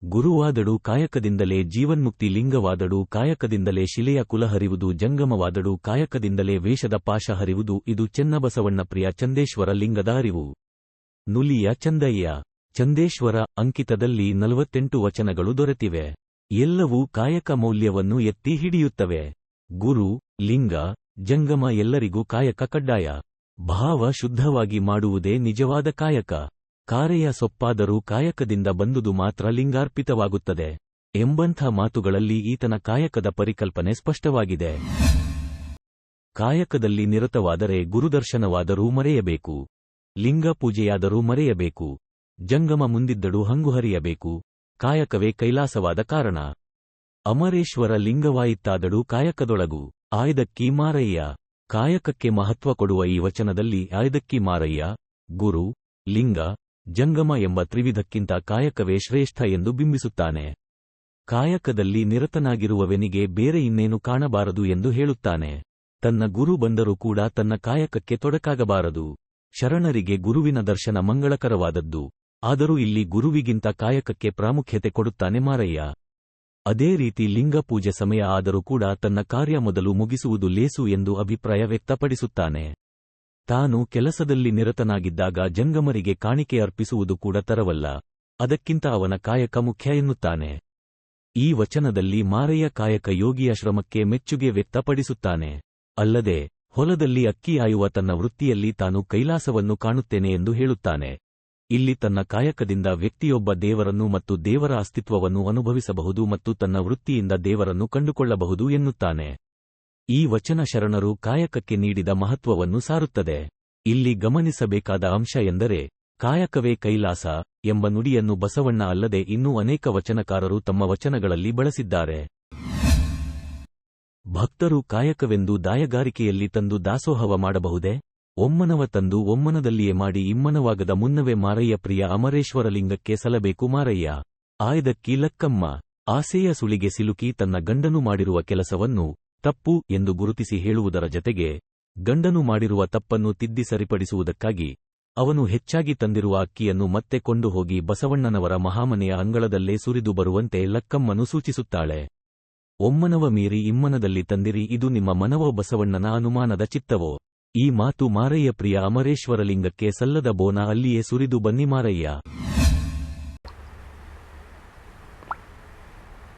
ಗುರುವಾದಡು ಕಾಯಕದಿಂದಲೇ ಜೀವನ್ಮುಕ್ತಿ, ಲಿಂಗವಾದಡು ಕಾಯಕದಿಂದಲೇ ಶಿಲೆಯ ಕುಲ ಹರಿವುದು, ಜಂಗಮವಾದಡು ಕಾಯಕದಿಂದಲೇ ವೇಷದ ಪಾಶ ಹರಿವುದು. ಇದು ಚೆನ್ನಬಸವಣ್ಣ ಪ್ರಿಯ ಚಂದೇಶ್ವರ ಲಿಂಗದ ಅರಿವು. ನುಲಿಯ ಚಂದಯ್ಯ ಚಂದೇಶ್ವರ ಅಂಕಿತದಲ್ಲಿ 48 ವಚನಗಳು ದೊರೆತಿವೆ. ಎಲ್ಲವೂ ಕಾಯಕ ಮೌಲ್ಯವನ್ನು ಎತ್ತಿ ಹಿಡಿಯುತ್ತವೆ. ಗುರು, ಲಿಂಗ, ಜಂಗಮ ಎಲ್ಲರಿಗೂ ಕಾಯಕ ಕಡ್ಡಾಯ. ಭಾವ ಶುದ್ಧವಾಗಿ ಮಾಡುವುದೇ ನಿಜವಾದ ಕಾಯಕ. ಕಾರೆಯ ಸೊಪ್ಪಾದರೂ ಕಾಯಕದಿಂದ ಬಂದುದು ಮಾತ್ರ ಲಿಂಗಾರ್ಪಿತವಾಗುತ್ತದೆ ಎಂಬಂಥ ಮಾತುಗಳಲ್ಲಿ ಈತನ ಕಾಯಕದ ಪರಿಕಲ್ಪನೆ ಸ್ಪಷ್ಟವಾಗಿದೆ. ಕಾಯಕದಲ್ಲಿ ನಿರತವಾದರೆ ಗುರುದರ್ಶನವಾದರೂ ಮರೆಯಬೇಕು, ಲಿಂಗ ಪೂಜೆಯಾದರೂ ಮರೆಯಬೇಕು, ಜಂಗಮ ಮುಂದಿದ್ದಡು ಹಂಗು ಹರಿಯಬೇಕು. ಕಾಯಕವೇ ಕೈಲಾಸವಾದ ಕಾರಣ. ಅಮರೇಶ್ವರ ಲಿಂಗವಾಯಿತ್ತಾದಡು ಕಾಯಕದೊಳಗು. ಆಯ್ದಕ್ಕಿ ಮಾರಯ್ಯ. ಕಾಯಕಕ್ಕೆ ಮಹತ್ವ ಕೊಡುವ ಈ ವಚನದಲ್ಲಿ ಆಯ್ದಕ್ಕಿ ಮಾರಯ್ಯ, ಗುರು, ಲಿಂಗ, ಜಂಗಮ ಎಂಬ ತ್ರಿವಿಧಕ್ಕಿಂತ ಕಾಯಕವೇ ಶ್ರೇಷ್ಠ ಎಂದು ಬಿಂಬಿಸುತ್ತಾನೆ. ಕಾಯಕದಲ್ಲಿ ನಿರತನಾಗಿರುವವನಿಗೆ ಬೇರೆ ಇನ್ನೇನು ಕಾಣಬಾರದು ಎಂದು ಹೇಳುತ್ತಾನೆ. ತನ್ನ ಗುರು ಬಂದರೂ ಕೂಡ ತನ್ನ ಕಾಯಕಕ್ಕೆ ತೊಡಕಾಗಬಾರದು. ಶರಣರಿಗೆ ಗುರುವಿನ ದರ್ಶನ ಮಂಗಳಕರವಾದದ್ದು. ಆದರೂ ಇಲ್ಲಿ ಗುರುವಿಗಿಂತ ಕಾಯಕಕ್ಕೆ ಪ್ರಾಮುಖ್ಯತೆ ಕೊಡುತ್ತಾನೆ ಮಾರಯ್ಯ. ಅದೇ ರೀತಿ ಲಿಂಗ ಪೂಜೆ ಸಮಯ ಆದರೂ ಕೂಡ ತನ್ನ ಕಾರ್ಯ ಮೊದಲು ಮುಗಿಸುವುದು ಲೇಸು ಎಂದು ಅಭಿಪ್ರಾಯ ವ್ಯಕ್ತಪಡಿಸುತ್ತಾನೆ. ತಾನು ಕೆಲಸದಲ್ಲಿ ನಿರತನಾಗಿದ್ದಾಗ ಜಂಗಮರಿಗೆ ಕಾಣಿಕೆ ಅರ್ಪಿಸುವುದು ಕೂಡ ತರವಲ್ಲ, ಅದಕ್ಕಿಂತ ಅವನ ಕಾಯಕ ಮುಖ್ಯ ಎನ್ನುತ್ತಾನೆ. ಈ ವಚನದಲ್ಲಿ ಮಾರಯ್ಯ ಕಾಯಕ ಯೋಗಿಯ ಶ್ರಮಕ್ಕೆ ಮೆಚ್ಚುಗೆ ವ್ಯಕ್ತಪಡಿಸುತ್ತಾನೆ. ಅಲ್ಲದೆ ಹೊಲದಲ್ಲಿ ಅಕ್ಕಿ ಆಯುವ ತನ್ನ ವೃತ್ತಿಯಲ್ಲಿ ತಾನು ಕೈಲಾಸವನ್ನು ಕಾಣುತ್ತೇನೆ ಎಂದು ಹೇಳುತ್ತಾನೆ. ಇಲ್ಲಿ ತನ್ನ ಕಾಯಕದಿಂದ ವ್ಯಕ್ತಿಯೊಬ್ಬ ದೇವರನ್ನು ಮತ್ತು ದೇವರ ಅಸ್ತಿತ್ವವನ್ನು ಅನುಭವಿಸಬಹುದು ಮತ್ತು ತನ್ನ ವೃತ್ತಿಯಿಂದ ದೇವರನ್ನು ಕಂಡುಕೊಳ್ಳಬಹುದು ಎನ್ನುತ್ತಾನೆ. ಈ ವಚನ ಶರಣರು ಕಾಯಕಕ್ಕೆ ನೀಡಿದ ಮಹತ್ವವನ್ನು ಸಾರುತ್ತದೆ. ಇಲ್ಲಿ ಗಮನಿಸಬೇಕಾದ ಅಂಶ ಎಂದರೆ ಕಾಯಕವೇ ಕೈಲಾಸ ಎಂಬ ನುಡಿಯನ್ನು ಬಸವಣ್ಣ ಅಲ್ಲದೆ ಇನ್ನೂ ಅನೇಕ ವಚನಕಾರರು ತಮ್ಮ ವಚನಗಳಲ್ಲಿ ಬಳಸಿದ್ದಾರೆ. ಭಕ್ತರು ಕಾಯಕವೆಂದು ದಾಯಗಾರಿಕೆಯಲ್ಲಿ ತಂದು ದಾಸೋಹವ ಮಾಡಬಹುದೇ? ಒಮ್ಮನವ ತಂದು ಒಮ್ಮನದಲ್ಲಿಯೇ ಮಾಡಿ ಇಮ್ಮನವಾಗದ ಮುನ್ನವೇ ಮಾರಯ್ಯ ಪ್ರಿಯ ಅಮರೇಶ್ವರಲಿಂಗಕ್ಕೆ ಸಲಬೇಕು ಮಾರಯ್ಯ. ಆಯ್ದಕ್ಕಿ ಲಕ್ಕಮ್ಮ. ಆಸೆಯ ಸುಳಿಗೆ ಸಿಲುಕಿ ತನ್ನ ಗಂಡನು ಮಾಡಿರುವ ಕೆಲಸವನ್ನು ತಪ್ಪು ಎಂದು ಗುರುತಿಸಿ ಹೇಳುವುದರ ಜತೆಗೆ ಗಂಡನು ಮಾಡಿರುವ ತಪ್ಪನ್ನು ತಿದ್ದಿ ಸರಿಪಡಿಸುವುದಕ್ಕಾಗಿ ಅವನು ಹೆಚ್ಚಾಗಿ ತಂದಿರುವ ಅಕ್ಕಿಯನ್ನು ಮತ್ತೆ ಕೊಂಡು ಹೋಗಿ ಬಸವಣ್ಣನವರ ಮಹಾಮನೆಯ ಅಂಗಳದಲ್ಲೇ ಸುರಿದು ಬರುವಂತೆ ಲಕ್ಕಮ್ಮನು ಸೂಚಿಸುತ್ತಾಳೆ. ಒಮ್ಮನವ ಮೀರಿ ಇಮ್ಮನದಲ್ಲಿ ತಂದಿರಿ, ಇದು ನಿಮ್ಮ ಮನವೋ ಬಸವಣ್ಣನ ಅನುಮಾನದ ಚಿತ್ತವೋ? ಈ ಮಾತು ಮಾರಯ್ಯ ಪ್ರಿಯ ಅಮರೇಶ್ವರಲಿಂಗಕ್ಕೆ ಸಲ್ಲದ ಬೋನ, ಅಲ್ಲಿಯೇ ಸುರಿದು ಬನ್ನಿ ಮಾರಯ್ಯ.